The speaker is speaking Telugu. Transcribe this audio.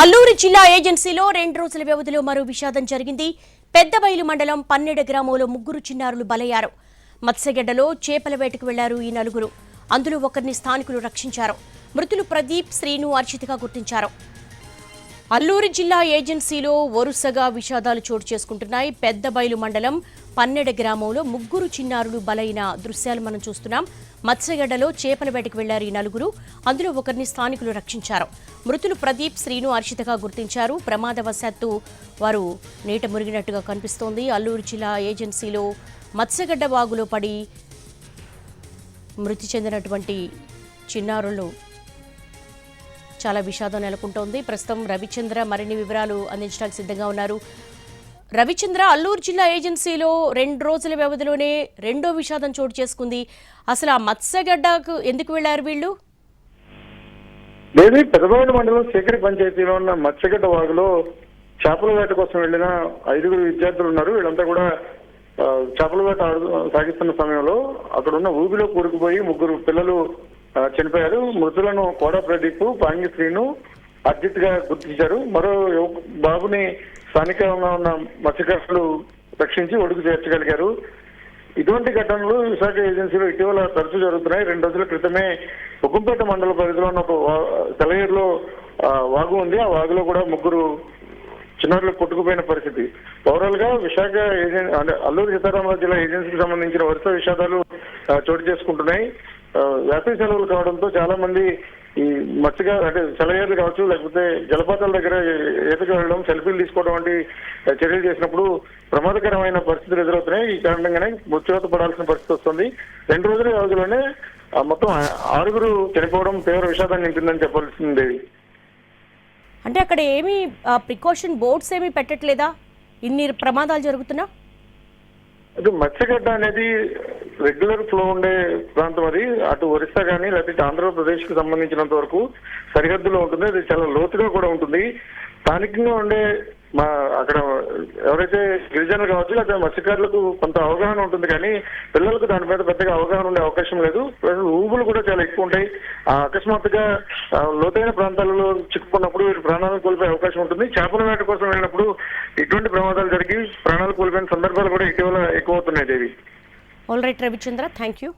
అల్లూరు జిల్లా ఏజెన్సీలో 2 రోజుల వ్యవధిలో మరో విషాదం జరిగింది. పెద్దబైలు మండలం పన్నెడ గ్రామంలో 3 చిన్నారులు బలయ్యారు. మత్స్యగడ్డలో చేపల వేటకు వెళ్లారు ఈ నలుగురు. అందులో ఒకరిని స్థానికులు రక్షించారు. మృతులు ప్రదీప్, శ్రీను, అర్చితగా గుర్తించారు. అల్లూరు జిల్లా ఏజెన్సీలో వరుసగా విషాదాలు చోటు చేసుకుంటున్నాయి. పెద్దబైలు మండలం పన్నెడ గ్రామంలో 3 చిన్నారులు బలైన దృశ్యాలు మనం చూస్తున్నాం. మత్స్యగడ్డలో చేపల వేటకు వెళ్లారు ఈ నలుగురు. అందులో ఒకరిని స్థానికులు రక్షించారు. మృతులు ప్రదీప్, శ్రీను, అర్చితగా గుర్తించారు. ప్రమాదవశాత్తు వారు నీట మునిగినట్టుగా కనిపిస్తోంది. అల్లూరు జిల్లా ఏజెన్సీలో మత్స్యగడ్డ వాగులో పడి మృతి చెందినటువంటి చిన్నారులు చాలా విషాదం నెలకొంటోంది. ప్రస్తుతం రవిచంద్ర మరిన్ని వివరాలు అందించడానికి సిద్ధంగా ఉన్నారు. రవిచంద్ర, అల్లూరు జిల్లా ఏజెన్సీలో 2 రోజుల వ్యవధిలోనే రెండో విషాదం చోటు చేసుకుంది. అసలు ఆ మత్స్యగడ్డకు ఎందుకు వెళ్లారు వీళ్ళు? దేవి పెదబైలు మండలం శేఖరి పంచాయతీలో ఉన్న మత్స్యగడ్డ వాగులో చేపల వేట కోసం వెళ్లిన 5 విద్యార్థులు ఉన్నారు. వీళ్ళంతా కూడా చేపల వేట సాగిస్తున్న సమయంలో అక్కడ ఉన్న ఊబిలో కూరుకుపోయి 3 పిల్లలు చనిపోయారు. మృతులను కోడ ప్రదీప్, పాంగి శ్రీను, అర్జిత్ గా గుర్తించారు. మరో బాబుని స్థానికంగా ఉన్న మత్స్యకారులు రక్షించి ఒడుగు చేర్చగలిగారు. ఇటువంటి ఘటనలు విశాఖ ఏజెన్సీలో ఇటీవల తరచూ జరుగుతున్నాయి. 2 రోజుల క్రితమే ఉక్కంపేట మండల పరిధిలో ఉన్న ఒక సెలయేరులో వాగు ఉంది. ఆ వాగులో కూడా 3 చిన్నారులు కొట్టుకుపోయిన పరిస్థితి. ఓవరాల్ గా విశాఖ అంటే అల్లూరు సీతారామరాజు జిల్లా ఏజెన్సీకి సంబంధించిన వరుస విషాదాలు చోటు చేసుకుంటున్నాయి. వేసవి సెలవులు కావడంతో చాలా మంది ఈ మత్స్యగా అంటే సెలయేర్లు కావచ్చు, లేకపోతే జలపాతాల దగ్గర ఈతకు వెళ్ళడం, సెల్ఫీలు తీసుకోవడం వంటి చర్యలు చేసినప్పుడు ప్రమాదకరమైన పరిస్థితులు ఎదురవుతున్నాయి. ఈ కారణంగానే మృత్యువాత పడాల్సిన పరిస్థితి వస్తుంది. 2 రోజుల వ్యవధిలోనే మొత్తం 6 చనిపోవడం తీవ్ర విషాదాన్ని నింపిందని చెప్పాల్సింది. అంటే అక్కడ ఏమీ ప్రికాషన్ బోర్డ్స్ ఏమీ పెట్టట్లేదా ఇన్ని ప్రమాదాలు జరుగుతున్నా? అది మత్స్యగడ్డ అనేది రెగ్యులర్ ఫ్లో ఉండే ప్రాంతం. అది అటు ఒరిస్సా కానీ లేకపోతే ఆంధ్రప్రదేశ్ కి సంబంధించినంత వరకు సరిహద్దులో ఉంటుంది. అది చాలా లోతుగా కూడా ఉంటుంది. స్థానికంగా ఉండే అక్కడ ఎవరైతే గిరిజనులు కావచ్చు లేకపోతే మత్స్యకారులకు కొంత అవగాహన ఉంటుంది, కానీ పిల్లలకు దాని మీద పెద్దగా అవగాహన ఉండే అవకాశం లేదు. ఊబులు కూడా చాలా ఎక్కువ ఉంటాయి. అకస్మాత్తుగా లోతైన ప్రాంతాలలో చిక్కుకున్నప్పుడు వీరు ప్రాణాలను కోల్పోయే అవకాశం ఉంటుంది. చేపల వేట కోసం వెళ్ళినప్పుడు ఇటువంటి ప్రమాదాలు జరిగి ప్రాణాలు కోల్పోయిన సందర్భాలు కూడా ఇటీవల ఎక్కువ అవుతున్నాయి. Devi. All right Ravichandra, thank you.